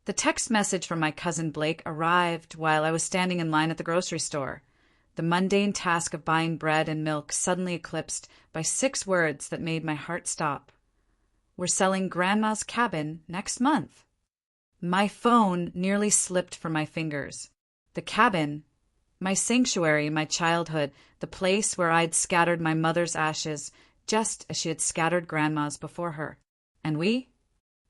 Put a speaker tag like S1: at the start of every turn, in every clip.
S1: The text message from my cousin Blake arrived while I was standing in line at the grocery store. The mundane task of buying bread and milk suddenly eclipsed by 6 words that made my heart stop. "We're selling Grandma's cabin next month." My phone nearly slipped from my fingers. The cabin, my sanctuary, my childhood, the place where I'd scattered my mother's ashes just as she had scattered Grandma's before her. And we?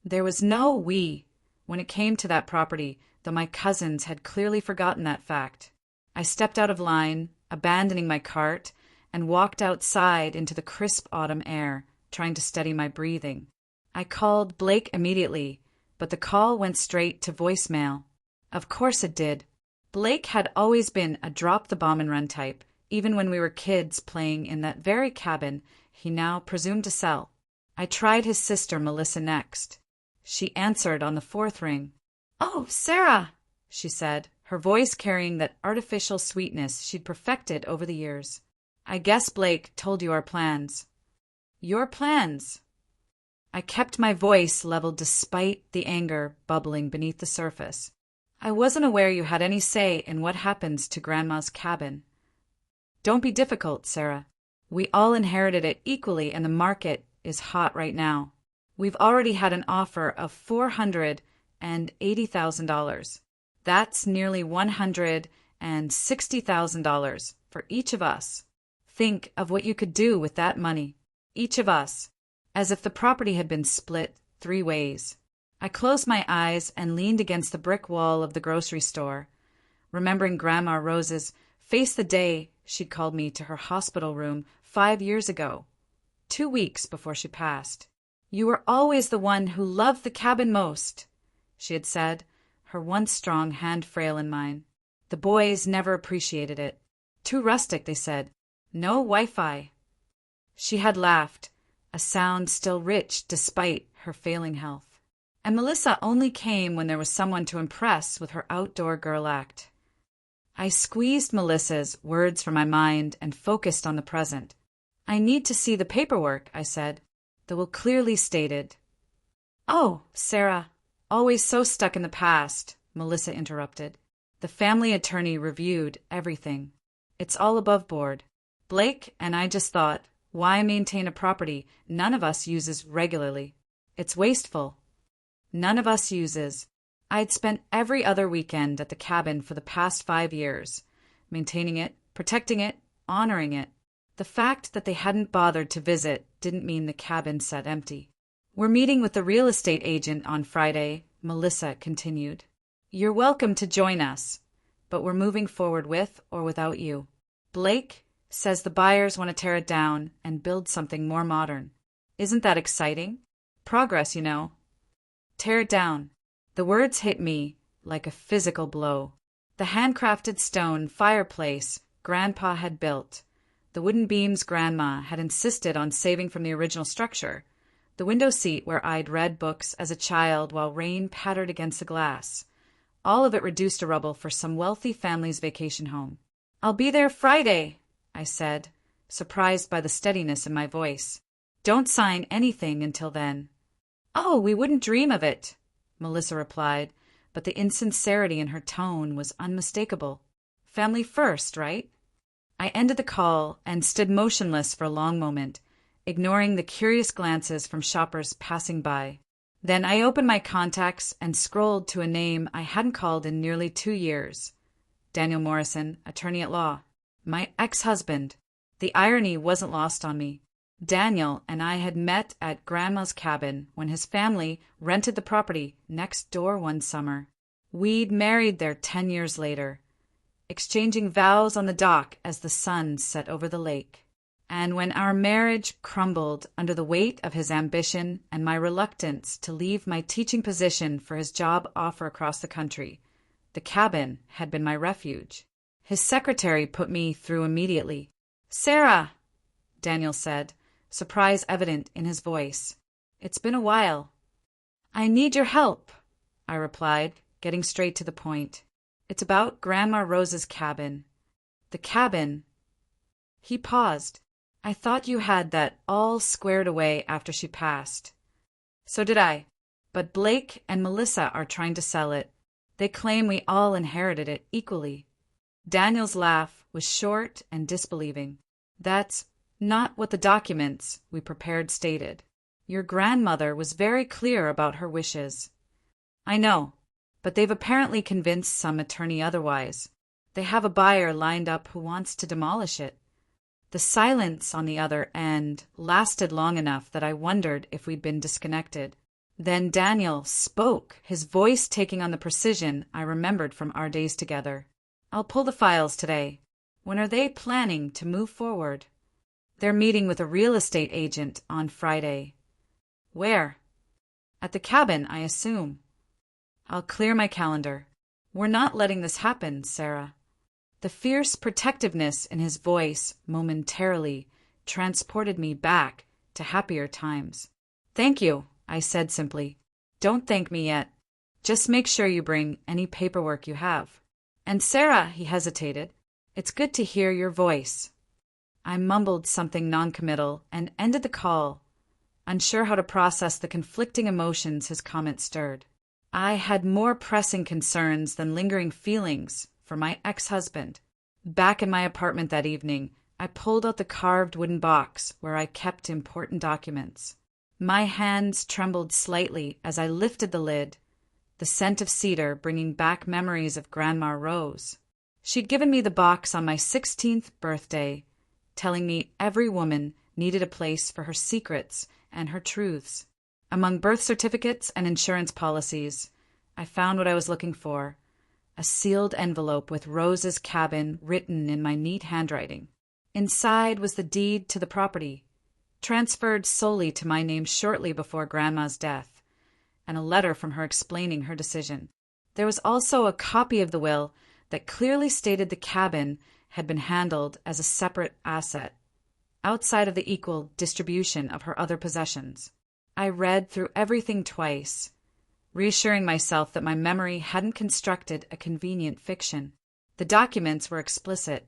S1: There was no we when it came to that property, though my cousins had clearly forgotten that fact. I stepped out of line, abandoning my cart, and walked outside into the crisp autumn air, trying to steady my breathing. I called Blake immediately, but the call went straight to voicemail. Of course it did. Blake had always been a drop-the-bomb-and-run type, even when we were kids playing in that very cabin he now presumed to sell. I tried his sister Melissa next. She answered on the 4th ring. "Oh, Sarah," she said, her voice carrying that artificial sweetness she'd perfected over the years. "I guess Blake told you our plans." "Your plans?" I kept my voice leveled despite the anger bubbling beneath the surface. "I wasn't aware you had any say in what happens to Grandma's cabin." "Don't be difficult, Sarah. We all inherited it equally, and the market is hot right now. We've already had an offer of $480,000. That's nearly $160,000 for each of us. Think of what you could do with that money. Each of us. As if the property had been split 3 ways. I closed my eyes and leaned against the brick wall of the grocery store, remembering Grandma Rose's face the day she'd called me to her hospital room 5 years ago, 2 weeks before she passed. "You were always the one who loved the cabin most," she had said, her once strong hand frail in mine. "The boys never appreciated it. Too rustic, they said. No Wi-Fi." She had laughed, a sound still rich despite her failing health. And Melissa only came when there was someone to impress with her outdoor girl act. I squeezed Melissa's words from my mind and focused on the present. "I need to see the paperwork," I said, the will clearly stated. "Oh, Sarah, always so stuck in the past," Melissa interrupted. The family attorney reviewed everything. "It's all above board. Blake and I just thought, why maintain a property none of us uses regularly? It's wasteful. None of us uses. I'd spent every other weekend at the cabin for the past 5 years, maintaining it, protecting it, honoring it. The fact that they hadn't bothered to visit didn't mean the cabin sat empty. We're meeting with the real estate agent on Friday," Melissa continued. "You're welcome to join us, but we're moving forward with or without you. Blake says the buyers want to tear it down and build something more modern. Isn't that exciting? Progress, you know. Tear it down." The words hit me like a physical blow. The handcrafted stone fireplace Grandpa had built, the wooden beams Grandma had insisted on saving from the original structure, the window seat where I'd read books as a child while rain pattered against the glass, all of it reduced to rubble for some wealthy family's vacation home. "I'll be there Friday," I said, surprised by the steadiness in my voice. "Don't sign anything until then." "Oh, we wouldn't dream of it," Melissa replied, but the insincerity in her tone was unmistakable. "Family first, right?" I ended the call and stood motionless for a long moment, ignoring the curious glances from shoppers passing by. Then I opened my contacts and scrolled to a name I hadn't called in nearly 2 years. Daniel Morrison, attorney at law. My ex-husband. The irony wasn't lost on me. Daniel and I had met at Grandma's cabin when his family rented the property next door one summer. We'd married there 10 years later, exchanging vows on the dock as the sun set over the lake. And when our marriage crumbled under the weight of his ambition and my reluctance to leave my teaching position for his job offer across the country, the cabin had been my refuge. His secretary put me through immediately. "Sarah," Daniel said, surprise evident in his voice. "It's been a while." "I need your help," I replied, getting straight to the point. "It's about Grandma Rose's cabin." "The cabin?" He paused. "I thought you had that all squared away after she passed." "So did I. But Blake and Melissa are trying to sell it. They claim we all inherited it equally. Daniel's laugh was short and disbelieving. That's not what the documents we prepared stated. Your grandmother was very clear about her wishes. I know, but they've apparently convinced some attorney otherwise. They have a buyer lined up who wants to demolish it. The silence on the other end lasted long enough that I wondered if we'd been disconnected. Then Daniel spoke, his voice taking on the precision I remembered from our days together. I'll pull the files today. When are they planning to move forward? They're meeting with a real estate agent on Friday. Where? At the cabin, I assume. I'll clear my calendar. We're not letting this happen, Sarah. The fierce protectiveness in his voice momentarily transported me back to happier times. Thank you, I said simply. Don't thank me yet. Just make sure you bring any paperwork you have. And Sarah, he hesitated, it's good to hear your voice. I mumbled something noncommittal and ended the call, unsure how to process the conflicting emotions his comment stirred. I had more pressing concerns than lingering feelings for my ex-husband. Back in my apartment that evening, I pulled out the carved wooden box where I kept important documents. My hands trembled slightly as I lifted the lid, the scent of cedar bringing back memories of Grandma Rose. She'd given me the box on my 16th birthday, telling me every woman needed a place for her secrets and her truths. Among birth certificates and insurance policies, I found what I was looking for, a sealed envelope with Rose's cabin written in my neat handwriting. Inside was the deed to the property, transferred solely to my name shortly before Grandma's death, and a letter from her explaining her decision. There was also a copy of the will that clearly stated the cabin had been handled as a separate asset, outside of the equal distribution of her other possessions. I read through everything twice, reassuring myself that my memory hadn't constructed a convenient fiction. The documents were explicit.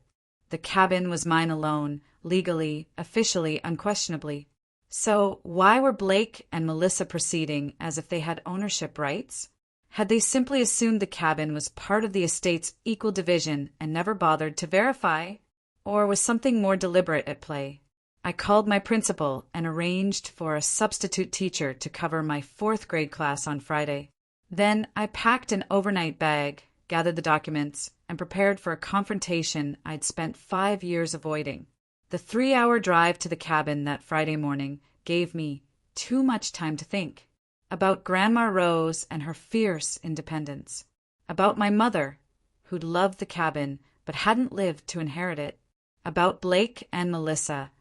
S1: The cabin was mine alone, legally, officially, unquestionably. So why were Blake and Melissa proceeding as if they had ownership rights? Had they simply assumed the cabin was part of the estate's equal division and never bothered to verify? Or was something more deliberate at play? I called my principal and arranged for a substitute teacher to cover my 4th grade class on Friday. Then I packed an overnight bag, gathered the documents, and prepared for a confrontation I'd spent 5 years avoiding. The 3-hour drive to the cabin that Friday morning gave me too much time to think. About Grandma Rose and her fierce independence. About my mother, who'd loved the cabin but hadn't lived to inherit it. About Blake and Melissa,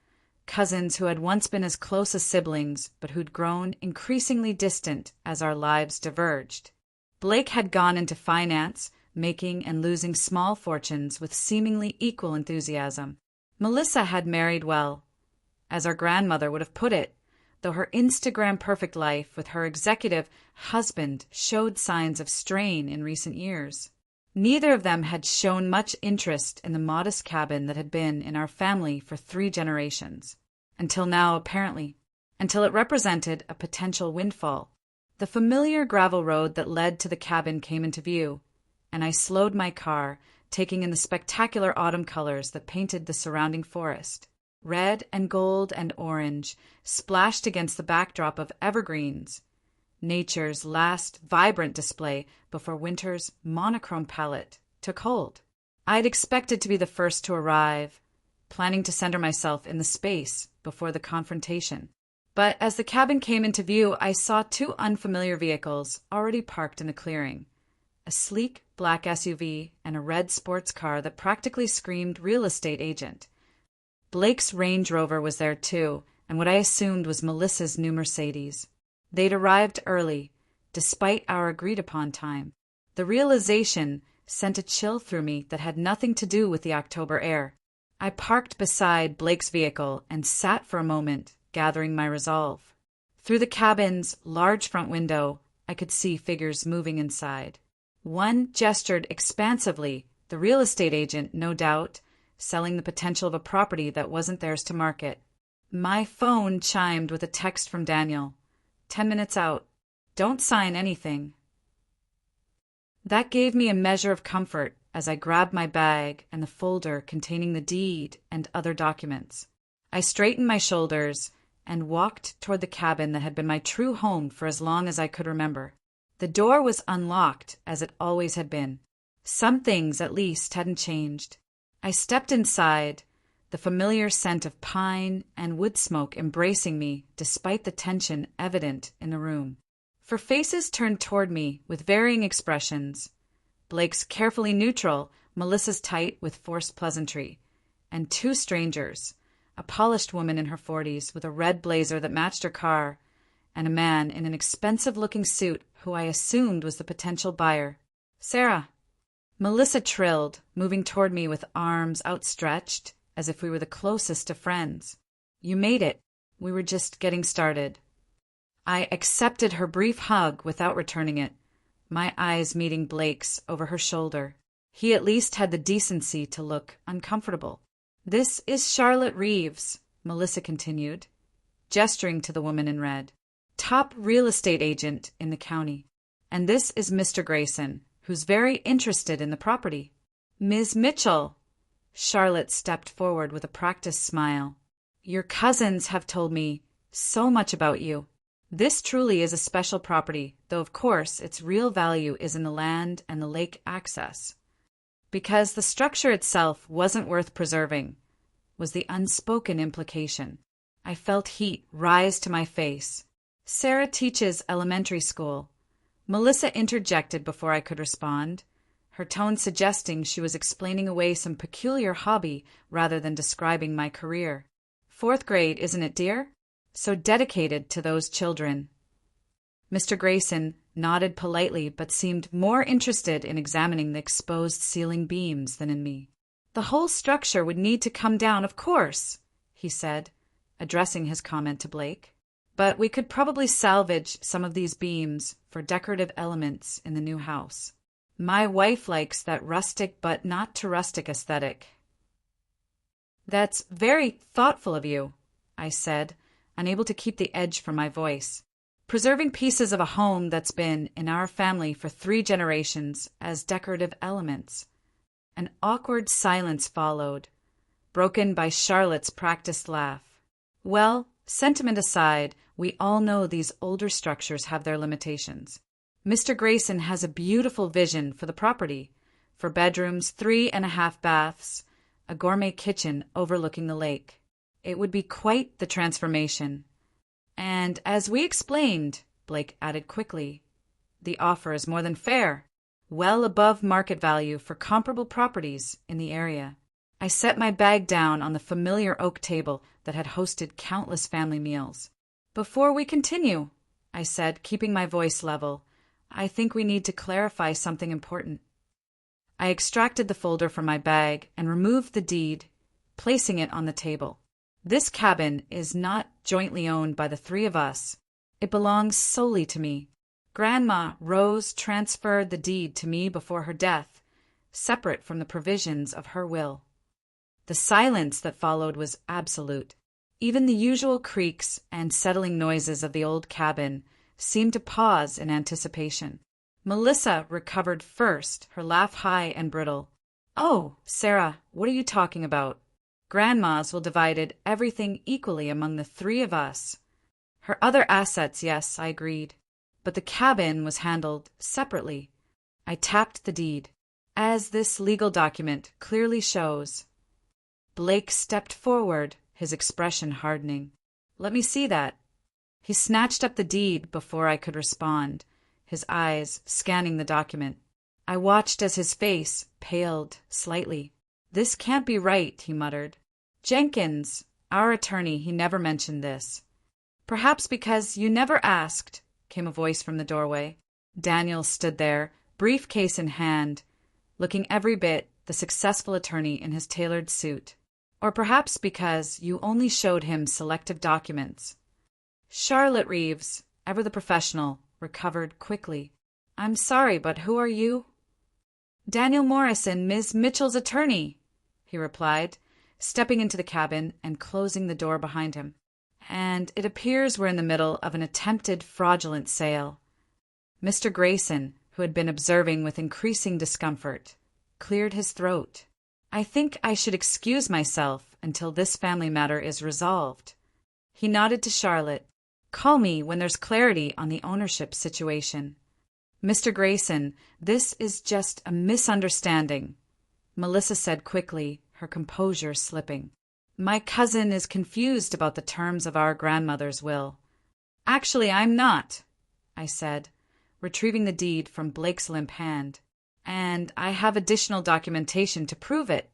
S1: cousins who had once been as close as siblings but who'd grown increasingly distant as our lives diverged. Blake had gone into finance, making and losing small fortunes with seemingly equal enthusiasm. Melissa had married well, as our grandmother would have put it, though her Instagram-perfect life with her executive husband showed signs of strain in recent years. Neither of them had shown much interest in the modest cabin that had been in our family for 3 generations. Until now, apparently. Until it represented a potential windfall. The familiar gravel road that led to the cabin came into view, and I slowed my car, taking in the spectacular autumn colors that painted the surrounding forest. Red and gold and orange, splashed against the backdrop of evergreens. Nature's last vibrant display before winter's monochrome palette took hold. I'd expected to be the first to arrive, planning to center myself in the space before the confrontation. But as the cabin came into view, I saw 2 unfamiliar vehicles already parked in the clearing. A sleek black SUV and a red sports car that practically screamed real estate agent. Blake's Range Rover was there too, and what I assumed was Melissa's new Mercedes. They'd arrived early, despite our agreed-upon time. The realization sent a chill through me that had nothing to do with the October air. I parked beside Blake's vehicle and sat for a moment, gathering my resolve. Through the cabin's large front window, I could see figures moving inside. One gestured expansively, the real estate agent, no doubt, selling the potential of a property that wasn't theirs to market. My phone chimed with a text from Daniel. 10 minutes out. Don't sign anything." That gave me a measure of comfort as I grabbed my bag and the folder containing the deed and other documents. I straightened my shoulders and walked toward the cabin that had been my true home for as long as I could remember. The door was unlocked, as it always had been. Some things, at least, hadn't changed. I stepped inside, the familiar scent of pine and wood smoke embracing me despite the tension evident in the room. For faces turned toward me with varying expressions. Blake's carefully neutral, Melissa's tight with forced pleasantry, and two strangers, a polished woman in her 40s with a red blazer that matched her car, and a man in an expensive-looking suit who I assumed was the potential buyer. "Sarah," Melissa trilled, moving toward me with arms outstretched as if we were the closest of friends. "You made it. We were just getting started." I accepted her brief hug without returning it, my eyes meeting Blake's over her shoulder. He at least had the decency to look uncomfortable. "This is Charlotte Reeves," Melissa continued, gesturing to the woman in red, "top real estate agent in the county. And this is Mr. Grayson, who's very interested in the property." "Ms. Mitchell," Charlotte stepped forward with a practiced smile, "your cousins have told me so much about you. This truly is a special property, though of course its real value is in the land and the lake access. Because the structure itself wasn't worth preserving," was the unspoken implication. I felt heat rise to my face. "Sarah teaches elementary school," Melissa interjected before I could respond, her tone suggesting she was explaining away some peculiar hobby rather than describing my career. "Fourth grade, isn't it, dear? So dedicated to those children." Mr. Grayson nodded politely but seemed more interested in examining the exposed ceiling beams than in me. "The whole structure would need to come down, of course," he said, addressing his comment to Blake. "But we could probably salvage some of these beams for decorative elements in the new house. My wife likes that rustic but not too rustic aesthetic." "That's very thoughtful of you," I said, unable to keep the edge from my voice. "Preserving pieces of a home that's been in our family for 3 generations as decorative elements." An awkward silence followed, broken by Charlotte's practiced laugh. "Well, sentiment aside, we all know these older structures have their limitations. Mr. Grayson has a beautiful vision for the property, for bedrooms, 3.5 baths, a gourmet kitchen overlooking the lake. It would be quite the transformation. And as we explained," Blake added quickly, "the offer is more than fair, well above market value for comparable properties in the area." I set my bag down on the familiar oak table that had hosted countless family meals. "Before we continue," I said, keeping my voice level, "I think we need to clarify something important." I extracted the folder from my bag and removed the deed, placing it on the table. "This cabin is not jointly owned by the 3 of us. It belongs solely to me. Grandma Rose transferred the deed to me before her death, separate from the provisions of her will." The silence that followed was absolute. Even the usual creaks and settling noises of the old cabin seemed to pause in anticipation. Melissa recovered first, her laugh high and brittle. "Oh, Sarah, what are you talking about? Grandma's will divided everything equally among the 3 of us." "Her other assets, yes," I agreed. "But the cabin was handled separately." I tapped the deed. "As this legal document clearly shows." Blake stepped forward, his expression hardening. "Let me see that." He snatched up the deed before I could respond, his eyes scanning the document. I watched as his face paled slightly. "This can't be right," he muttered. "Jenkins, our attorney, he never mentioned this." "Perhaps because you never asked," came a voice from the doorway. Daniel stood there, briefcase in hand, looking every bit the successful attorney in his tailored suit. "Or perhaps because you only showed him selective documents." Charlotte Reeves, ever the professional, recovered quickly. "I'm sorry, but who are you?" "Daniel Morrison, Ms. Mitchell's attorney," he replied, stepping into the cabin and closing the door behind him. "And it appears we're in the middle of an attempted fraudulent sale." Mr. Grayson, who had been observing with increasing discomfort, cleared his throat. I think I should excuse myself until this family matter is resolved. He nodded to Charlotte. Call me when there's clarity on the ownership situation. Mr. Grayson, this is just a misunderstanding, Melissa said quickly, her composure slipping. My cousin is confused about the terms of our grandmother's will. Actually, I'm not, I said, retrieving the deed from Blake's limp hand. And I have additional documentation to prove it.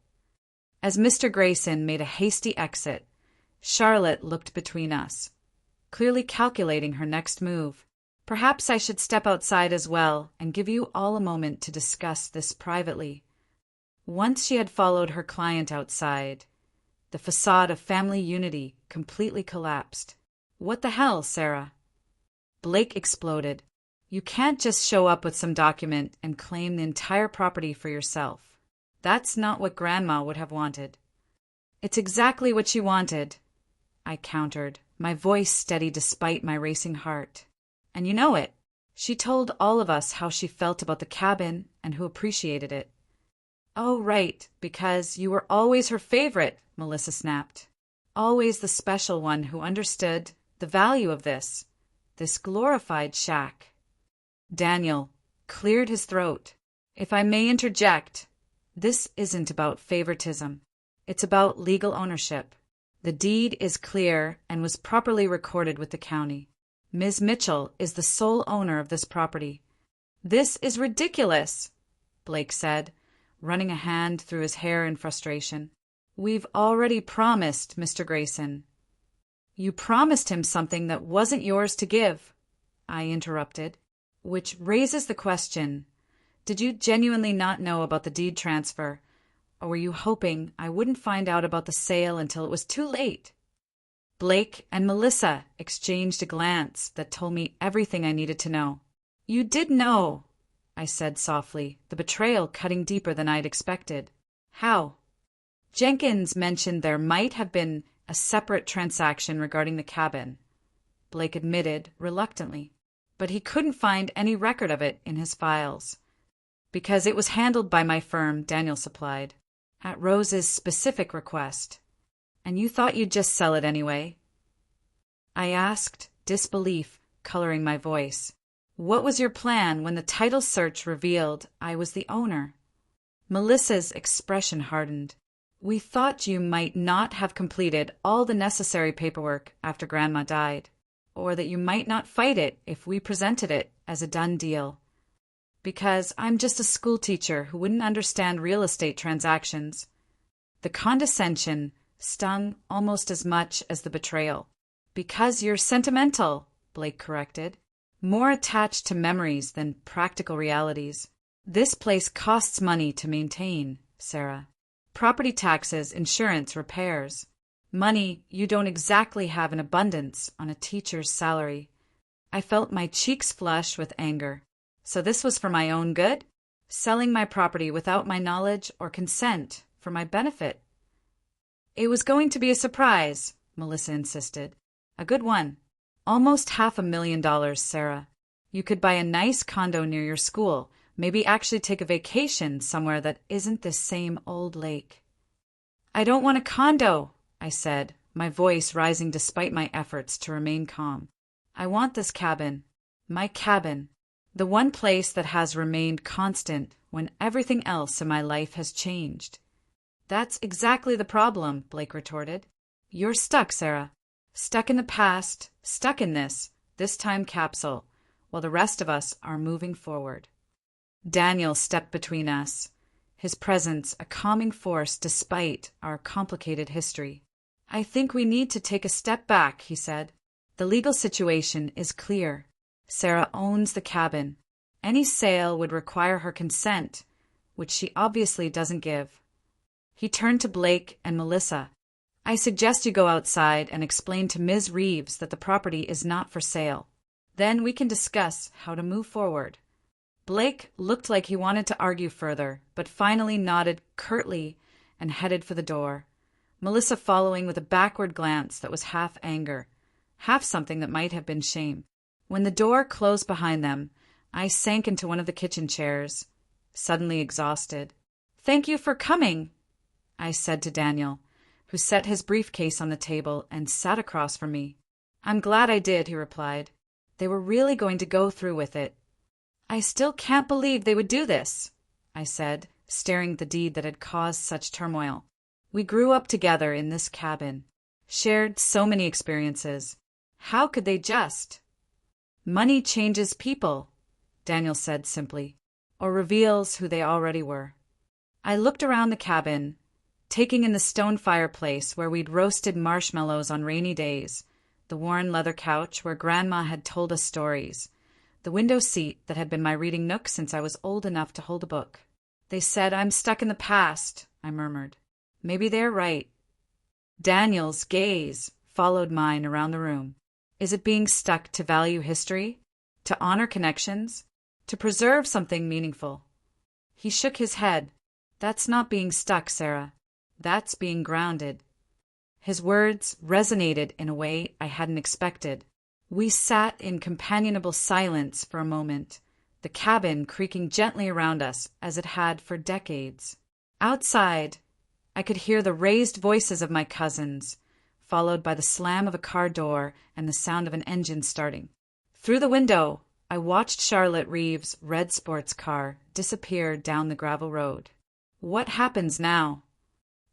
S1: As Mr. Grayson made a hasty exit, Charlotte looked between us, clearly calculating her next move. Perhaps I should step outside as well and give you all a moment to discuss this privately. Once she had followed her client outside, the facade of family unity completely collapsed. What the hell, Sarah? Blake exploded. You can't just show up with some document and claim the entire property for yourself. That's not what Grandma would have wanted. It's exactly what she wanted, I countered, my voice steady despite my racing heart. And you know it. She told all of us how she felt about the cabin and who appreciated it. Oh, right, because you were always her favorite, Melissa snapped. Always the special one who understood the value of this glorified shack. Daniel cleared his throat. If I may interject, this isn't about favoritism. It's about legal ownership. The deed is clear and was properly recorded with the county. Ms. Mitchell is the sole owner of this property. This is ridiculous, Blake said, running a hand through his hair in frustration. We've already promised, Mr. Grayson. You promised him something that wasn't yours to give, I interrupted. Which raises the question, did you genuinely not know about the deed transfer, or were you hoping I wouldn't find out about the sale until it was too late? Blake and Melissa exchanged a glance that told me everything I needed to know. You did know, I said softly, the betrayal cutting deeper than I'd expected. How? Jenkins mentioned there might have been a separate transaction regarding the cabin, Blake admitted reluctantly. But he couldn't find any record of it in his files, because it was handled by my firm, Daniel supplied, at Rose's specific request. And you thought you'd just sell it anyway? I asked, disbelief coloring my voice. What was your plan when the title search revealed I was the owner? Melissa's expression hardened. We thought you might not have completed all the necessary paperwork after Grandma died, or that you might not fight it if we presented it as a done deal. Because I'm just a school teacher who wouldn't understand real estate transactions. The condescension stung almost as much as the betrayal. Because you're sentimental, Blake corrected. More attached to memories than practical realities. This place costs money to maintain, Sarah. Property taxes, insurance, repairs. Money you don't exactly have in abundance on a teacher's salary. I felt my cheeks flush with anger. So this was for my own good? Selling my property without my knowledge or consent for my benefit? It was going to be a surprise, Melissa insisted. A good one. Almost $500,000, Sarah. You could buy a nice condo near your school, maybe actually take a vacation somewhere that isn't this same old lake. I don't want a condo, I said, my voice rising despite my efforts to remain calm. I want this cabin. My cabin. The one place that has remained constant when everything else in my life has changed. That's exactly the problem, Blake retorted. You're stuck, Sarah. Stuck in the past, stuck in this time capsule, while the rest of us are moving forward. Daniel stepped between us, his presence a calming force despite our complicated history. I think we need to take a step back, he said. The legal situation is clear. Sarah owns the cabin. Any sale would require her consent, which she obviously doesn't give. He turned to Blake and Melissa. I suggest you go outside and explain to Ms. Reeves that the property is not for sale. Then we can discuss how to move forward. Blake looked like he wanted to argue further, but finally nodded curtly and headed for the door, Melissa following with a backward glance that was half anger, half something that might have been shame. When the door closed behind them, I sank into one of the kitchen chairs, suddenly exhausted. "Thank you for coming," I said to Daniel, who set his briefcase on the table and sat across from me. "I'm glad I did," he replied. "They were really going to go through with it." "I still can't believe they would do this," I said, staring at the deed that had caused such turmoil. "We grew up together in this cabin, shared so many experiences. How could they just—" "Money changes people," Daniel said simply, "or reveals who they already were." I looked around the cabin, taking in the stone fireplace where we'd roasted marshmallows on rainy days, the worn leather couch where Grandma had told us stories, the window seat that had been my reading nook since I was old enough to hold a book. "They said I'm stuck in the past," I murmured. "Maybe they're right." Daniel's gaze followed mine around the room. "Is it being stuck to value history? To honor connections? To preserve something meaningful?" He shook his head. "That's not being stuck, Sarah. That's being grounded." His words resonated in a way I hadn't expected. We sat in companionable silence for a moment, the cabin creaking gently around us as it had for decades. Outside, I could hear the raised voices of my cousins, followed by the slam of a car door and the sound of an engine starting. Through the window, I watched Charlotte Reeves' red sports car disappear down the gravel road. "What happens now?"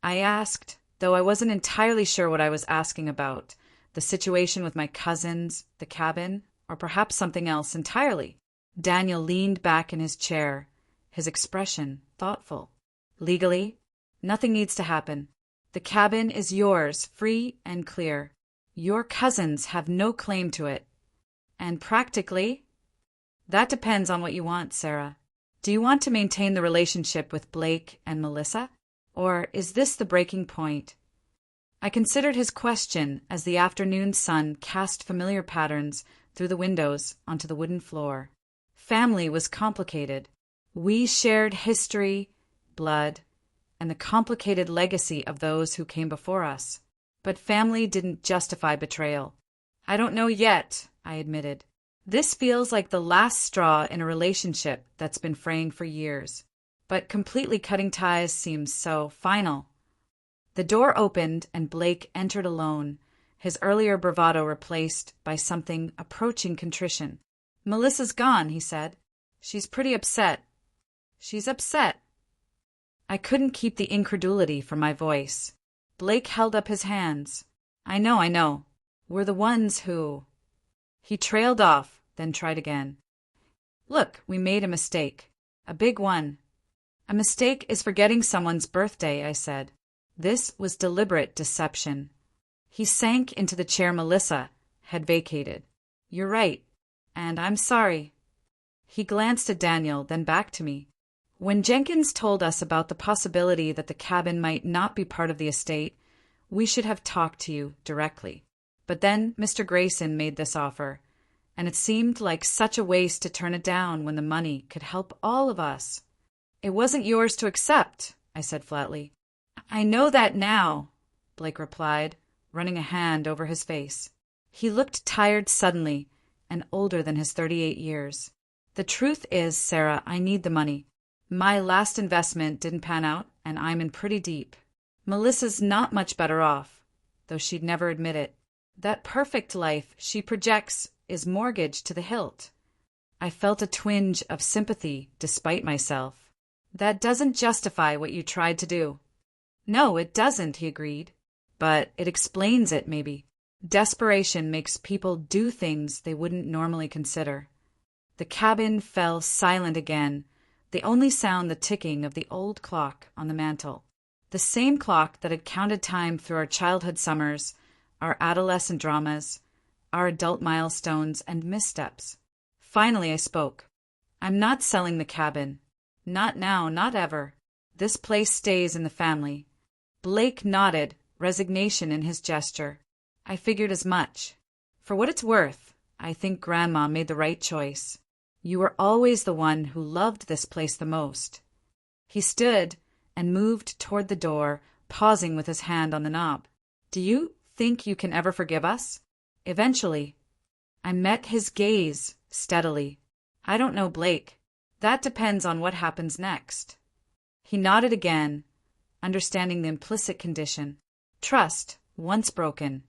S1: I asked, though I wasn't entirely sure what I was asking about. The situation with my cousins, the cabin, or perhaps something else entirely. Daniel leaned back in his chair, his expression thoughtful. "Legally, nothing needs to happen. The cabin is yours, free and clear. Your cousins have no claim to it. And practically, that depends on what you want, Sarah. Do you want to maintain the relationship with Blake and Melissa? Or is this the breaking point?" I considered his question as the afternoon sun cast familiar patterns through the windows onto the wooden floor. Family was complicated. We shared history, blood, and the complicated legacy of those who came before us. But family didn't justify betrayal. "I don't know yet," I admitted. "This feels like the last straw in a relationship that's been fraying for years. But completely cutting ties seems so final." The door opened and Blake entered alone, his earlier bravado replaced by something approaching contrition. "Melissa's gone," he said. "She's pretty upset." "She's upset." I couldn't keep the incredulity from my voice. Blake held up his hands. I know. We're the ones who—" He trailed off, then tried again. "Look, we made a mistake. A big one." "A mistake is forgetting someone's birthday," I said. This was deliberate deception. He sank into the chair Melissa had vacated. "You're right, and I'm sorry." He glanced at Daniel, then back to me. "When Jenkins told us about the possibility that the cabin might not be part of the estate, we should have talked to you directly. But then Mr. Grayson made this offer, and it seemed like such a waste to turn it down when the money could help all of us." "It wasn't yours to accept," I said flatly. "I know that now," Blake replied, running a hand over his face. He looked tired suddenly and older than his 38 years. "The truth is, Sarah, I need the money. My last investment didn't pan out, and I'm in pretty deep. Melissa's not much better off, though she'd never admit it. That perfect life she projects is mortgaged to the hilt." I felt a twinge of sympathy despite myself. "That doesn't justify what you tried to do." "No, it doesn't," he agreed. "But it explains it, maybe. Desperation makes people do things they wouldn't normally consider." The cabin fell silent again, the only sound the ticking of the old clock on the mantel. The same clock that had counted time through our childhood summers, our adolescent dramas, our adult milestones and missteps. Finally I spoke. "I'm not selling the cabin. Not now, not ever. This place stays in the family." Blake nodded, resignation in his gesture. I figured as much. "For what it's worth, I think Grandma made the right choice. You were always the one who loved this place the most." He stood and moved toward the door, pausing with his hand on the knob. "Do you think you can ever forgive us?" "Eventually." I met his gaze steadily. I don't know, Blake. That depends on what happens next. He nodded again, understanding the implicit condition. Trust, once broken,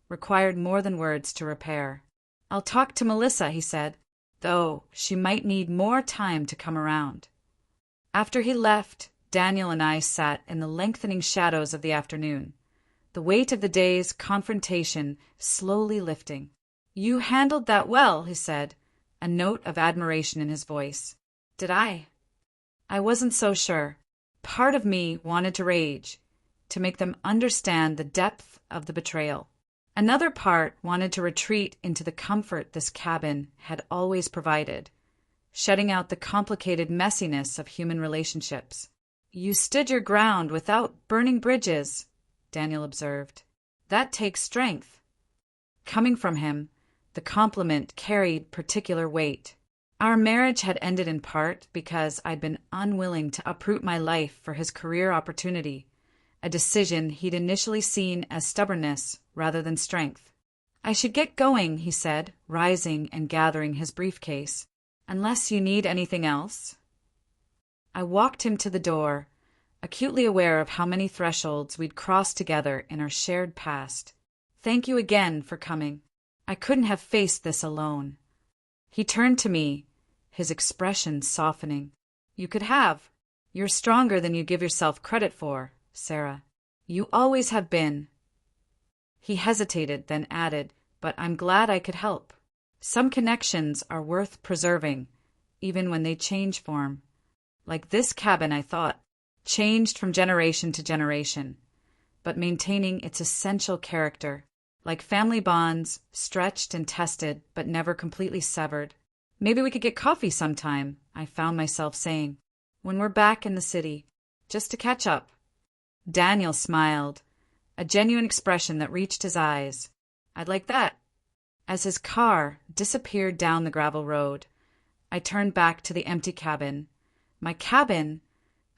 S1: required more than words to repair. I'll talk to Melissa, he said, though she might need more time to come around. After he left, Daniel and I sat in the lengthening shadows of the afternoon, the weight of the day's confrontation slowly lifting. You handled that well, he said, a note of admiration in his voice. Did I? I wasn't so sure. Part of me wanted to rage, to make them understand the depth of the betrayal. Another part wanted to retreat into the comfort this cabin had always provided, shutting out the complicated messiness of human relationships. You stood your ground without burning bridges, Daniel observed. That takes strength. Coming from him, the compliment carried particular weight. Our marriage had ended in part because I'd been unwilling to uproot my life for his career opportunity, a decision he'd initially seen as stubbornness rather than strength. I should get going, he said, rising and gathering his briefcase. Unless you need anything else. I walked him to the door, acutely aware of how many thresholds we'd crossed together in our shared past. Thank you again for coming. I couldn't have faced this alone. He turned to me, his expression softening. You could have. You're stronger than you give yourself credit for, Sarah. You always have been. He hesitated, then added, but I'm glad I could help. Some connections are worth preserving, even when they change form. Like this cabin, I thought, changed from generation to generation, but maintaining its essential character, like family bonds, stretched and tested, but never completely severed. Maybe we could get coffee sometime, I found myself saying, when we're back in the city, just to catch up. Daniel smiled, a genuine expression that reached his eyes. I'd like that. As his car disappeared down the gravel road, I turned back to the empty cabin. My cabin,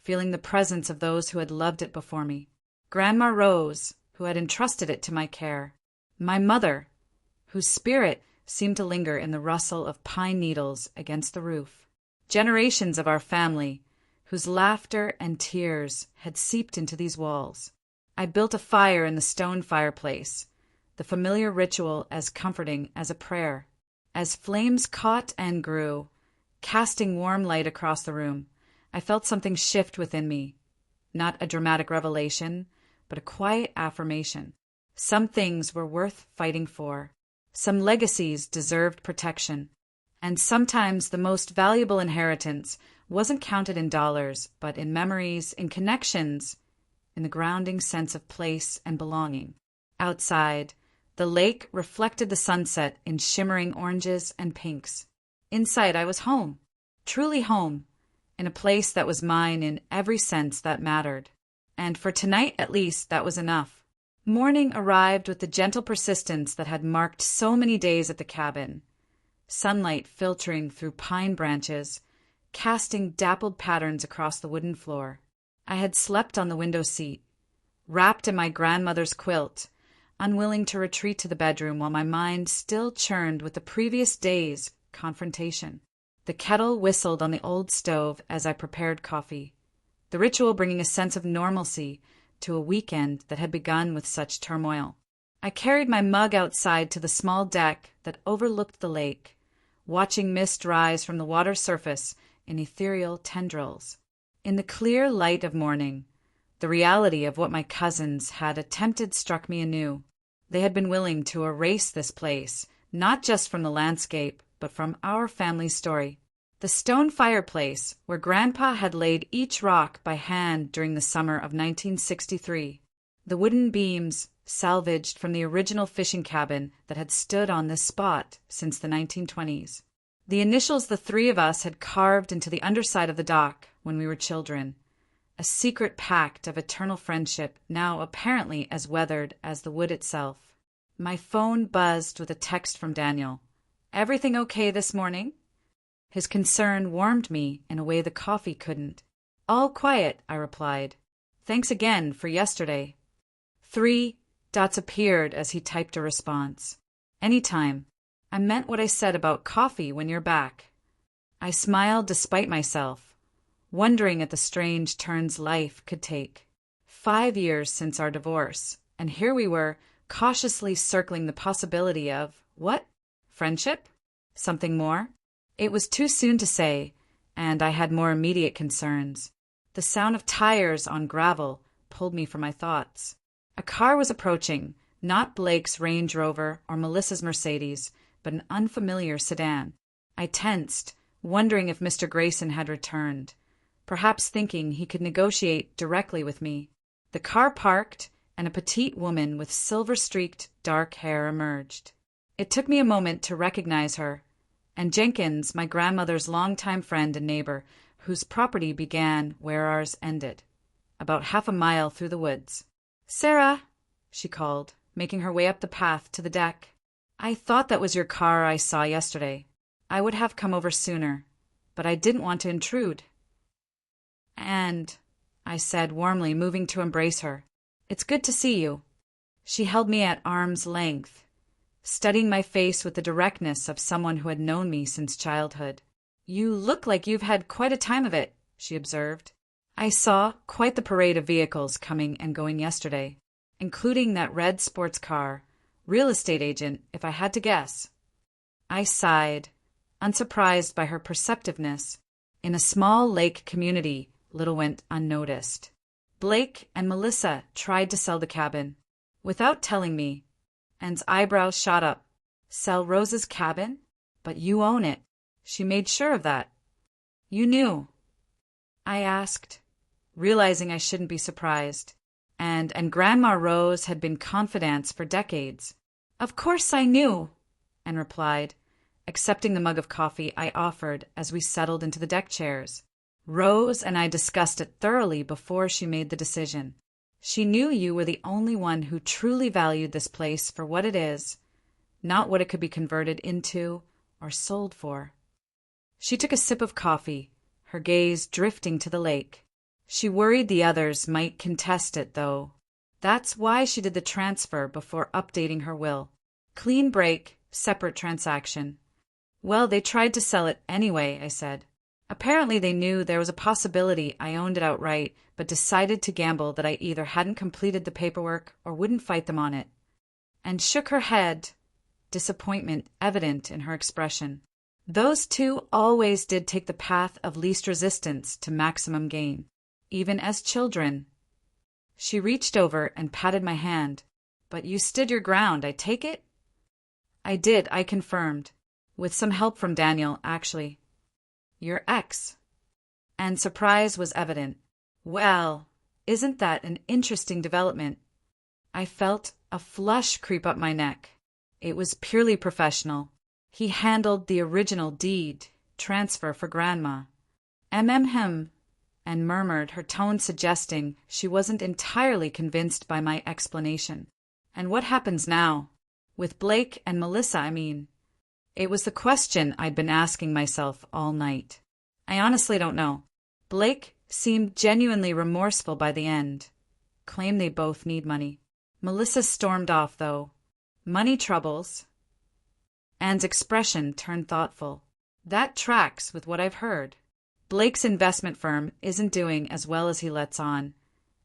S1: feeling the presence of those who had loved it before me. Grandma Rose, who had entrusted it to my care. My mother, whose spirit seemed to linger in the rustle of pine needles against the roof. Generations of our family, whose laughter and tears had seeped into these walls. I built a fire in the stone fireplace, the familiar ritual as comforting as a prayer. As flames caught and grew, casting warm light across the room, I felt something shift within me. Not a dramatic revelation, but a quiet affirmation. Some things were worth fighting for. Some legacies deserved protection. And sometimes the most valuable inheritance wasn't counted in dollars, but in memories, in connections, in the grounding sense of place and belonging. Outside, the lake reflected the sunset in shimmering oranges and pinks. Inside, I was home, truly home, in a place that was mine in every sense that mattered. And for tonight, at least, that was enough. Morning arrived with the gentle persistence that had marked so many days at the cabin. Sunlight filtering through pine branches, casting dappled patterns across the wooden floor. I had slept on the window seat, wrapped in my grandmother's quilt, unwilling to retreat to the bedroom while my mind still churned with the previous day's confrontation. The kettle whistled on the old stove as I prepared coffee, the ritual bringing a sense of normalcy to a weekend that had begun with such turmoil. I carried my mug outside to the small deck that overlooked the lake, watching mist rise from the water surface in ethereal tendrils. In the clear light of morning, the reality of what my cousins had attempted struck me anew. They had been willing to erase this place, not just from the landscape, but from our family story. The stone fireplace, where Grandpa had laid each rock by hand during the summer of 1963. The wooden beams, salvaged from the original fishing cabin that had stood on this spot since the 1920s. The initials the three of us had carved into the underside of the dock when we were children. A secret pact of eternal friendship, now apparently as weathered as the wood itself. My phone buzzed with a text from Daniel. Everything okay this morning? His concern warmed me in a way the coffee couldn't. All quiet, I replied. Thanks again for yesterday. 3 dots appeared as he typed a response. Anytime. I meant what I said about coffee when you're back. I smiled despite myself, wondering at the strange turns life could take. 5 years since our divorce, and here we were, cautiously circling the possibility of, what? Friendship? Something more? It was too soon to say, and I had more immediate concerns. The sound of tires on gravel pulled me from my thoughts. A car was approaching, not Blake's Range Rover or Melissa's Mercedes, but an unfamiliar sedan. I tensed, wondering if Mr. Grayson had returned, perhaps thinking he could negotiate directly with me. The car parked, and a petite woman with silver-streaked dark hair emerged. It took me a moment to recognize her, and Jenkins, my grandmother's longtime friend and neighbor, whose property began where ours ended, about half a mile through the woods. "Sarah," she called, making her way up the path to the deck. "I thought that was your car I saw yesterday. I would have come over sooner, but I didn't want to intrude." "And," I said warmly, moving to embrace her, "it's good to see you." She held me at arm's length, studying my face with the directness of someone who had known me since childhood. "You look like you've had quite a time of it," she observed. "I saw quite the parade of vehicles coming and going yesterday, including that red sports car. Real estate agent, if I had to guess." I sighed, unsurprised by her perceptiveness. In a small lake community, little went unnoticed. Blake and Melissa tried to sell the cabin, without telling me. Anne's eyebrows shot up. "Sell Rose's cabin? But you own it." She made sure of that. "You knew?" I asked, realizing I shouldn't be surprised. And Grandma Rose had been confidantes for decades. "Of course I knew," Anne replied, accepting the mug of coffee I offered as we settled into the deck chairs. "Rose and I discussed it thoroughly before she made the decision. She knew you were the only one who truly valued this place for what it is, not what it could be converted into or sold for." She took a sip of coffee, her gaze drifting to the lake. She worried the others might contest it, though. That's why she did the transfer before updating her will. Clean break, separate transaction. "Well, they tried to sell it anyway," I said. "Apparently they knew there was a possibility I owned it outright, but decided to gamble that I either hadn't completed the paperwork or wouldn't fight them on it." And shook her head, disappointment evident in her expression. "Those two always did take the path of least resistance to maximum gain, even as children." She reached over and patted my hand. "But you stood your ground, I take it?" "I did," I confirmed, with some help from Daniel, actually. "Your ex." And surprise was evident. "Well, isn't that an interesting development?" I felt a flush creep up my neck. It was purely professional. He handled the original deed transfer for Grandma. Him, and murmured, her tone suggesting she wasn't entirely convinced by my explanation. "And what happens now? With Blake and Melissa, I mean?" It was the question I'd been asking myself all night. "I honestly don't know. Blake seemed genuinely remorseful by the end. Claimed they both need money. Melissa stormed off, though. Money troubles." Anne's expression turned thoughtful. "That tracks with what I've heard. Blake's investment firm isn't doing as well as he lets on.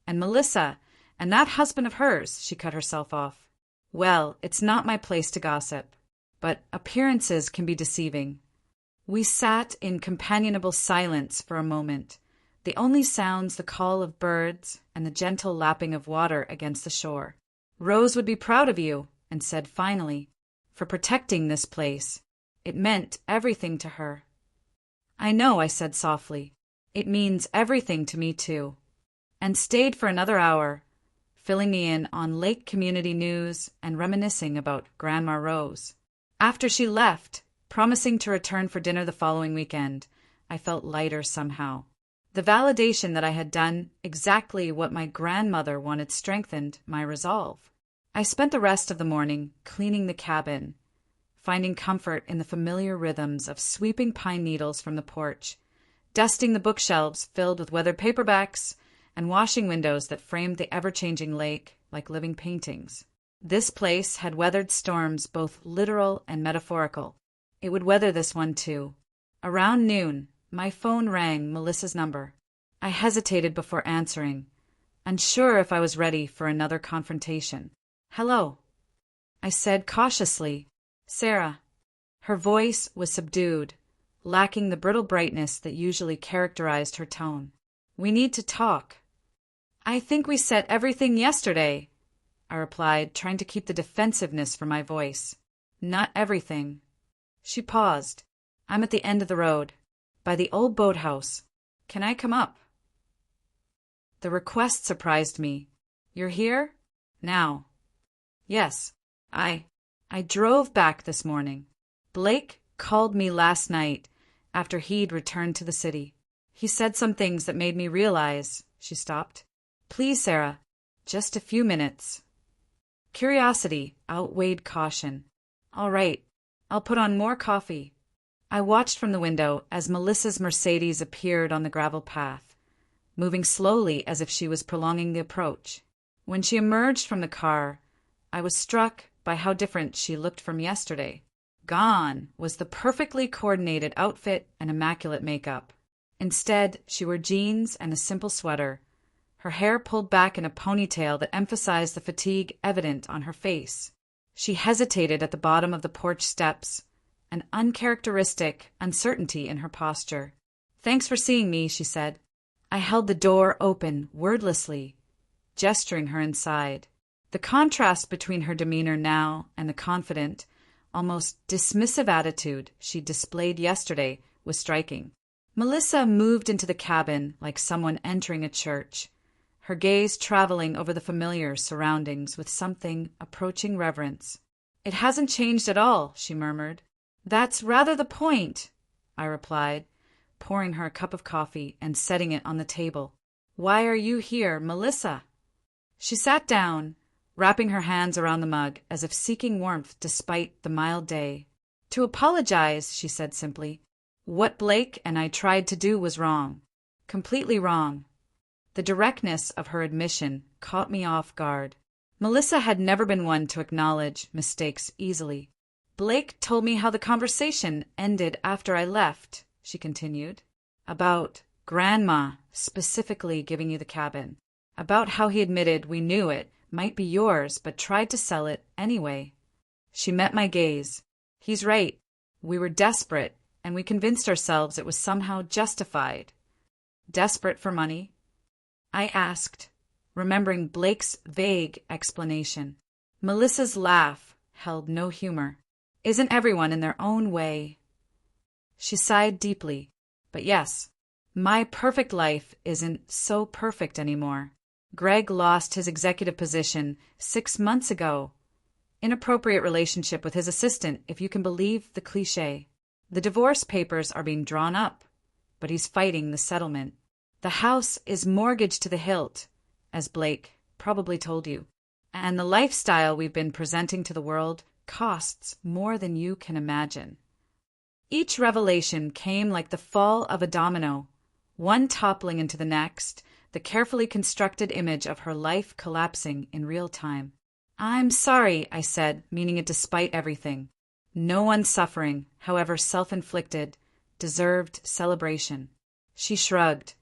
S1: And Melissa, and that husband of hers," she cut herself off. "Well, it's not my place to gossip, but appearances can be deceiving." We sat in companionable silence for a moment, the only sounds the call of birds and the gentle lapping of water against the shore. "Rose would be proud of you," and said finally, "for protecting this place. It meant everything to her." "I know," I said softly. "It means everything to me, too." And stayed for another hour, filling me in on lake community news and reminiscing about Grandma Rose. After she left, promising to return for dinner the following weekend, I felt lighter somehow. The validation that I had done exactly what my grandmother wanted strengthened my resolve. I spent the rest of the morning cleaning the cabin, finding comfort in the familiar rhythms of sweeping pine needles from the porch, dusting the bookshelves filled with weathered paperbacks, and washing windows that framed the ever-changing lake like living paintings. This place had weathered storms both literal and metaphorical. It would weather this one too. Around noon, my phone rang Melissa's number. I hesitated before answering, unsure if I was ready for another confrontation. "Hello," I said cautiously. "Sarah." Her voice was subdued, lacking the brittle brightness that usually characterized her tone. "We need to talk." "I think we set everything yesterday," I replied, trying to keep the defensiveness from my voice. "Not everything." She paused. "I'm at the end of the road, by the old boathouse. Can I come up?" The request surprised me. "You're here? Now?" "Yes. I drove back this morning. Blake called me last night after he'd returned to the city. He said some things that made me realize—" She stopped. "Please, Sarah, just a few minutes." Curiosity outweighed caution. "All right, I'll put on more coffee." I watched from the window as Melissa's Mercedes appeared on the gravel path, moving slowly as if she was prolonging the approach. When she emerged from the car, I was struck by how different she looked from yesterday. Gone was the perfectly coordinated outfit and immaculate makeup. Instead, she wore jeans and a simple sweater, her hair pulled back in a ponytail that emphasized the fatigue evident on her face. She hesitated at the bottom of the porch steps, an uncharacteristic uncertainty in her posture. "Thanks for seeing me," she said. I held the door open wordlessly, gesturing her inside. The contrast between her demeanor now and the confident, almost dismissive attitude she displayed yesterday was striking. Melissa moved into the cabin like someone entering a church, her gaze traveling over the familiar surroundings with something approaching reverence. "It hasn't changed at all," she murmured. "That's rather the point," I replied, pouring her a cup of coffee and setting it on the table. "Why are you here, Melissa?" She sat down, wrapping her hands around the mug as if seeking warmth despite the mild day. "To apologize," she said simply. "What Blake and I tried to do was wrong. Completely wrong." The directness of her admission caught me off guard. Melissa had never been one to acknowledge mistakes easily. "Blake told me how the conversation ended after I left," she continued. "About Grandma specifically giving you the cabin. About how he admitted we knew it might be yours but tried to sell it anyway." She met my gaze. "He's right. We were desperate, and we convinced ourselves it was somehow justified." "Desperate for money?" I asked, remembering Blake's vague explanation. Melissa's laugh held no humor. "Isn't everyone in their own way?" She sighed deeply. "But yes, my perfect life isn't so perfect anymore. Greg lost his executive position 6 months ago. Inappropriate relationship with his assistant, if you can believe the cliché. The divorce papers are being drawn up, but he's fighting the settlement. The house is mortgaged to the hilt, as Blake probably told you. And the lifestyle we've been presenting to the world costs more than you can imagine." Each revelation came like the fall of a domino, one toppling into the next, the carefully constructed image of her life collapsing in real time. "I'm sorry," I said, meaning it despite everything. No one's suffering, however self-inflicted, deserved celebration. She shrugged,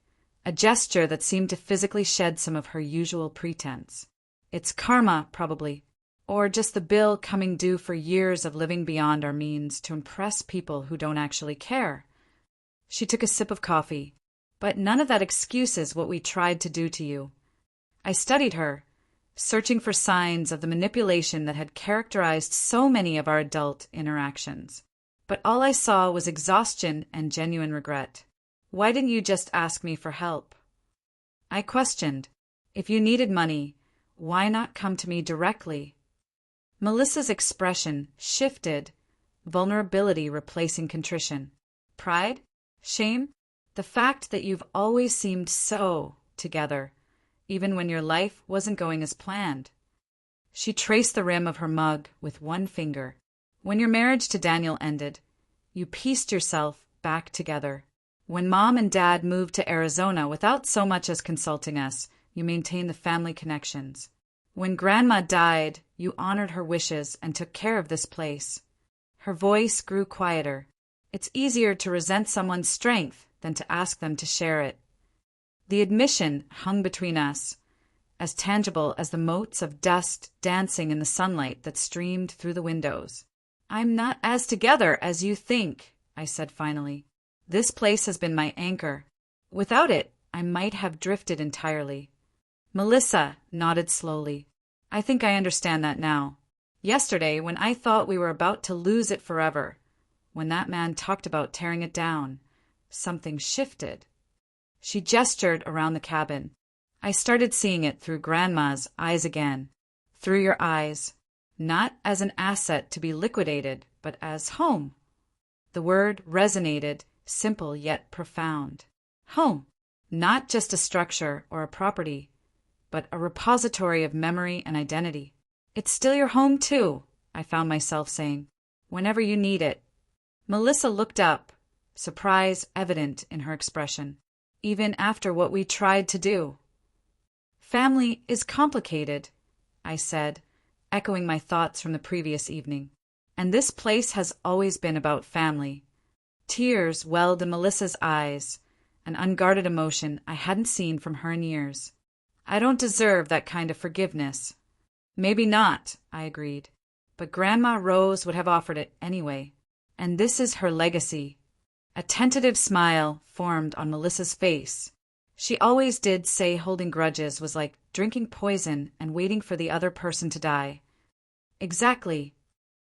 S1: a gesture that seemed to physically shed some of her usual pretense. "It's karma, probably. Or just the bill coming due for years of living beyond our means to impress people who don't actually care." She took a sip of coffee. "But none of that excuses what we tried to do to you." I studied her, searching for signs of the manipulation that had characterized so many of our adult interactions. But all I saw was exhaustion and genuine regret. "Why didn't you just ask me for help?" I questioned. "If you needed money, why not come to me directly?" Melissa's expression shifted, vulnerability replacing contrition. "Pride? Shame? The fact that you've always seemed so together, even when your life wasn't going as planned." She traced the rim of her mug with one finger. "When your marriage to Daniel ended, you pieced yourself back together. When Mom and Dad moved to Arizona without so much as consulting us, you maintained the family connections. When Grandma died, you honored her wishes and took care of this place." Her voice grew quieter, It's easier to resent someone's strength than to ask them to share it. The admission hung between us, as tangible as the motes of dust dancing in the sunlight that streamed through the windows. "I'm not as together as you think," I said finally. "This place has been my anchor. Without it, I might have drifted entirely." Melissa nodded slowly. "I think I understand that now. Yesterday, when I thought we were about to lose it forever, when that man talked about tearing it down, something shifted." She gestured around the cabin. "I started seeing it through Grandma's eyes again. Through your eyes. Not as an asset to be liquidated, but as home." The word resonated, simple yet profound. Home. Not just a structure or a property, but a repository of memory and identity. "It's still your home, too," I found myself saying, "whenever you need it." Melissa looked up, surprise evident in her expression. "Even after what we tried to do." "Family is complicated," I said, echoing my thoughts from the previous evening. "And this place has always been about family." Tears welled in Melissa's eyes, an unguarded emotion I hadn't seen from her in years. "I don't deserve that kind of forgiveness." "Maybe not," I agreed, "but Grandma Rose would have offered it anyway. And this is her legacy." A tentative smile formed on Melissa's face. She always did say holding grudges was like drinking poison and waiting for the other person to die. "Exactly."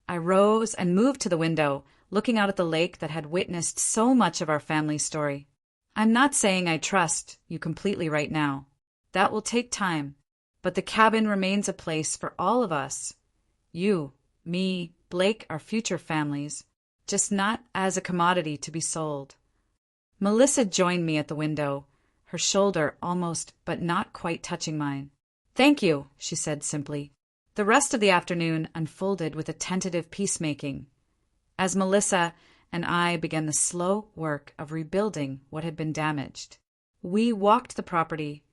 S1: I rose and moved to the window, looking out at the lake that had witnessed so much of our family story. "I'm not saying I trust you completely right now. That will take time. But the cabin remains a place for all of us. You, me, Blake, our future families. Just not as a commodity to be sold." Melissa joined me at the window, her shoulder almost but not quite touching mine. "Thank you," she said simply. The rest of the afternoon unfolded with a tentative peacemaking, as Melissa and I began the slow work of rebuilding what had been damaged. We walked the property,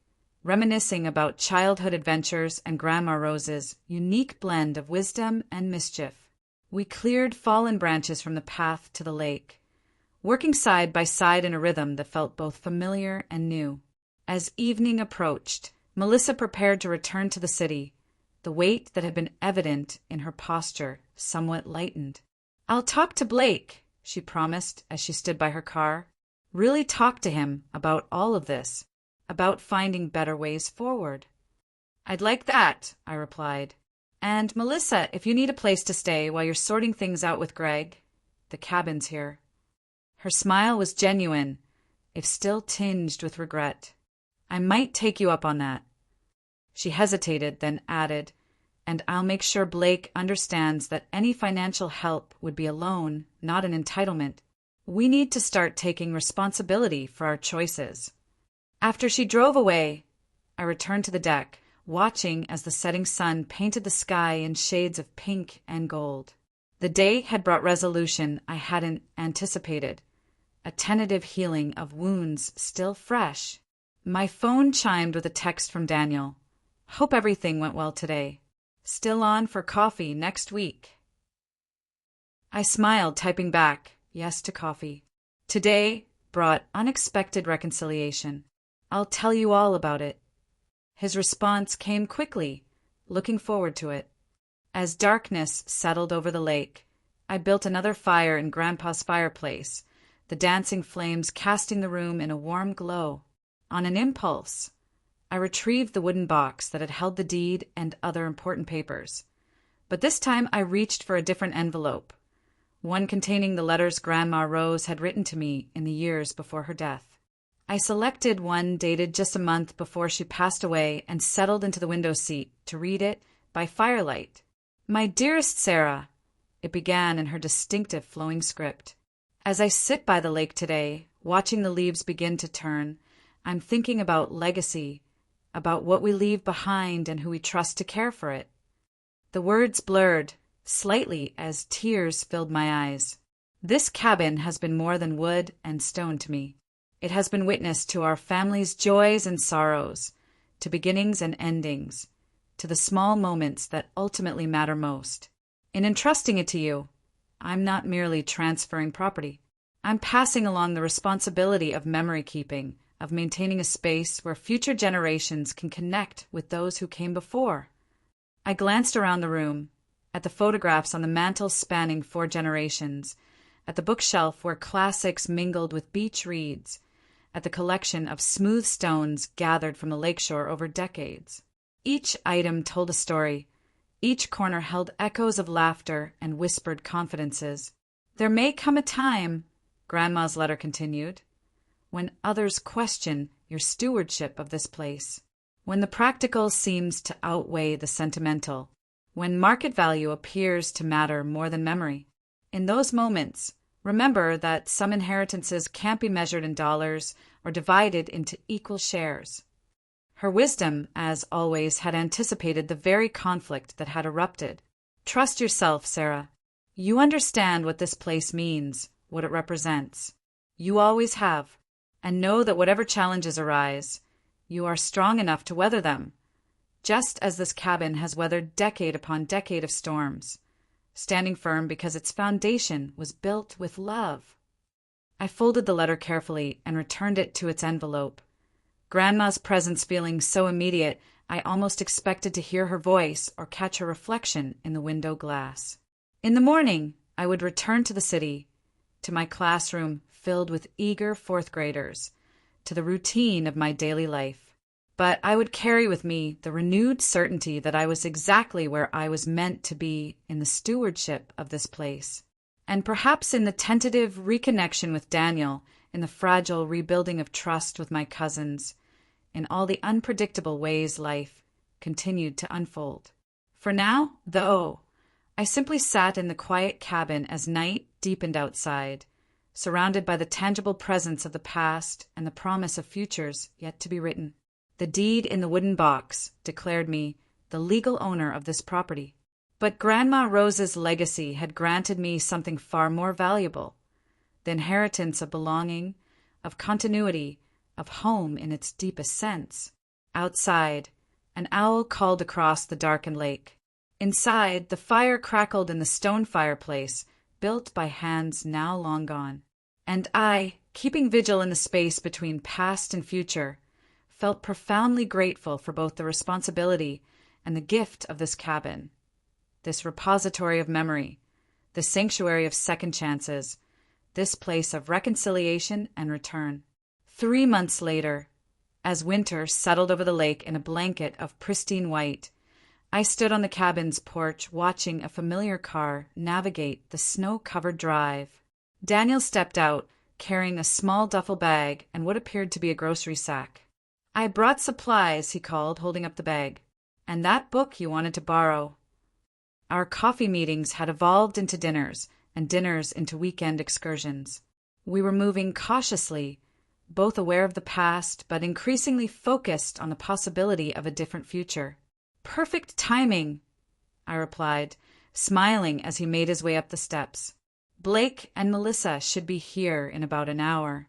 S1: reminiscing about childhood adventures and Grandma Rose's unique blend of wisdom and mischief. We cleared fallen branches from the path to the lake, working side by side in a rhythm that felt both familiar and new. As evening approached, Melissa prepared to return to the city, the weight that had been evident in her posture somewhat lightened. "I'll talk to Blake," she promised as she stood by her car. "Really talk to him about all of this, about finding better ways forward." "I'd like that," I replied. "And, Melissa, if you need a place to stay while you're sorting things out with Greg, the cabin's here." Her smile was genuine, if still tinged with regret. "I might take you up on that." She hesitated, then added, "And I'll make sure Blake understands that any financial help would be a loan, not an entitlement. We need to start taking responsibility for our choices." After she drove away, I returned to the deck, watching as the setting sun painted the sky in shades of pink and gold. The day had brought resolution I hadn't anticipated, a tentative healing of wounds still fresh. My phone chimed with a text from Daniel. "Hope everything went well today. Still on for coffee next week." I smiled, typing back, yes to coffee. Today brought unexpected reconciliation. "I'll tell you all about it." His response came quickly, looking forward to it. As darkness settled over the lake, I built another fire in Grandpa's fireplace, the dancing flames casting the room in a warm glow. On an impulse, I retrieved the wooden box that had held the deed and other important papers. But this time I reached for a different envelope, one containing the letters Grandma Rose had written to me in the years before her death. I selected one dated just a month before she passed away and settled into the window seat to read it by firelight. "My dearest Sarah," it began in her distinctive flowing script. "As I sit by the lake today, watching the leaves begin to turn, I'm thinking about legacy, about what we leave behind and who we trust to care for it." The words blurred slightly as tears filled my eyes. This cabin has been more than wood and stone to me. It has been witness to our family's joys and sorrows, to beginnings and endings, to the small moments that ultimately matter most. In entrusting it to you, I'm not merely transferring property. I'm passing along the responsibility of memory keeping, of maintaining a space where future generations can connect with those who came before. I glanced around the room, at the photographs on the mantel spanning 4 generations, at the bookshelf where classics mingled with beach reads, at the collection of smooth stones gathered from the lakeshore over decades. Each item told a story. Each corner held echoes of laughter and whispered confidences. There may come a time, Grandma's letter continued, when others question your stewardship of this place, when the practical seems to outweigh the sentimental, when market value appears to matter more than memory. In those moments, remember that some inheritances can't be measured in dollars or divided into equal shares. Her wisdom, as always, had anticipated the very conflict that had erupted. Trust yourself, Sarah. You understand what this place means, what it represents. You always have, and know that whatever challenges arise, you are strong enough to weather them, just as this cabin has weathered decade upon decade of storms, standing firm because its foundation was built with love. I folded the letter carefully and returned it to its envelope. Grandma's presence feeling so immediate, I almost expected to hear her voice or catch her reflection in the window glass. In the morning, I would return to the city, to my classroom filled with eager 4th graders, to the routine of my daily life. But I would carry with me the renewed certainty that I was exactly where I was meant to be in the stewardship of this place, and perhaps in the tentative reconnection with Daniel, in the fragile rebuilding of trust with my cousins, in all the unpredictable ways life continued to unfold. For now, though, I simply sat in the quiet cabin as night deepened outside, surrounded by the tangible presence of the past and the promise of futures yet to be written. The deed in the wooden box declared me the legal owner of this property. But Grandma Rose's legacy had granted me something far more valuable, the inheritance of belonging, of continuity, of home in its deepest sense. Outside, an owl called across the darkened lake. Inside, the fire crackled in the stone fireplace, built by hands now long gone. And I, keeping vigil in the space between past and future, felt profoundly grateful for both the responsibility and the gift of this cabin, this repository of memory, this sanctuary of second chances, this place of reconciliation and return. 3 months later, as winter settled over the lake in a blanket of pristine white, I stood on the cabin's porch watching a familiar car navigate the snow-covered drive. Daniel stepped out, carrying a small duffel bag and what appeared to be a grocery sack. "I brought supplies," he called, holding up the bag. "And that book you wanted to borrow." Our coffee meetings had evolved into dinners, and dinners into weekend excursions. We were moving cautiously, both aware of the past, but increasingly focused on the possibility of a different future. "Perfect timing," I replied, smiling as he made his way up the steps. "Blake and Melissa should be here in about an hour."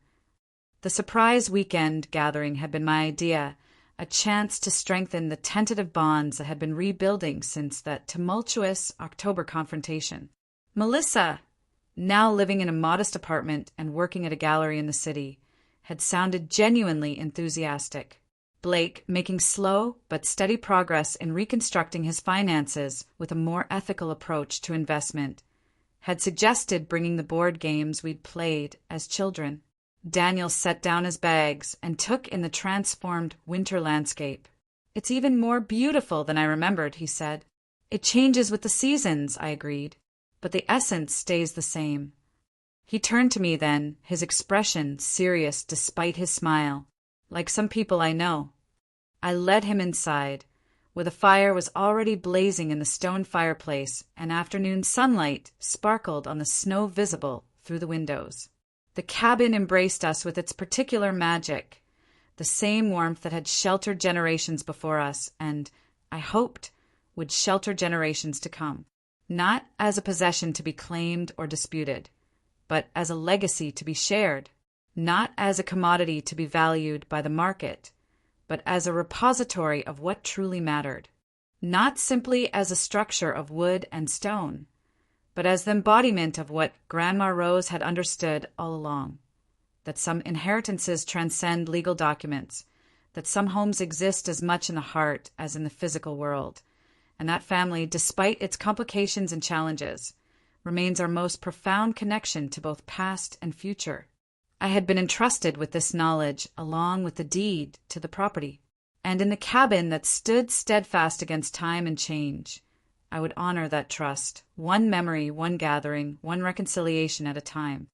S1: The surprise weekend gathering had been my idea, a chance to strengthen the tentative bonds that had been rebuilding since that tumultuous October confrontation. Melissa, now living in a modest apartment and working at a gallery in the city, had sounded genuinely enthusiastic. Blake, making slow but steady progress in reconstructing his finances with a more ethical approach to investment, had suggested bringing the board games we'd played as children. Daniel set down his bags and took in the transformed winter landscape. "It's even more beautiful than I remembered," he said. "It changes with the seasons," I agreed, "but the essence stays the same." He turned to me then, his expression serious despite his smile, like some people I know. I led him inside, where the fire was already blazing in the stone fireplace and afternoon sunlight sparkled on the snow visible through the windows. The cabin embraced us with its particular magic, the same warmth that had sheltered generations before us and, I hoped, would shelter generations to come. Not as a possession to be claimed or disputed, but as a legacy to be shared. Not as a commodity to be valued by the market, but as a repository of what truly mattered. Not simply as a structure of wood and stone, but as the embodiment of what Grandma Rose had understood all along, that some inheritances transcend legal documents, that some homes exist as much in the heart as in the physical world, and that family, despite its complications and challenges, remains our most profound connection to both past and future. I had been entrusted with this knowledge along with the deed to the property, and in the cabin that stood steadfast against time and change, I would honor that trust, one memory, one gathering, one reconciliation at a time.